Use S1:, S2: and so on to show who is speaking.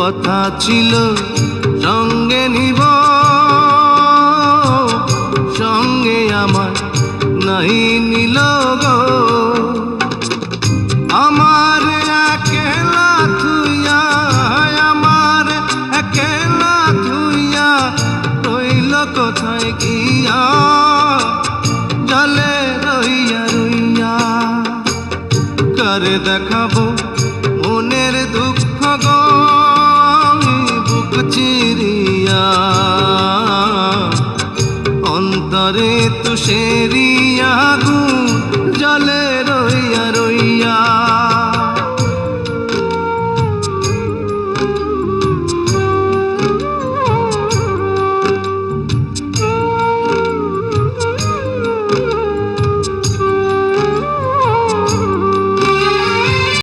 S1: কথা ছিল সঙ্গে নিব, সঙ্গে আমার নাই নিল গো। আমার একলা থুইয়া, আমার একলা থুইয়া রইল কোথায় গিয়া, জলে রইয়া রইয়া। কারে দেখাবো মনের দুঃখ গো বুক চিরিয়া, অন্তরে তুষেরিয়া আগুন জলে রইয়া রইয়া।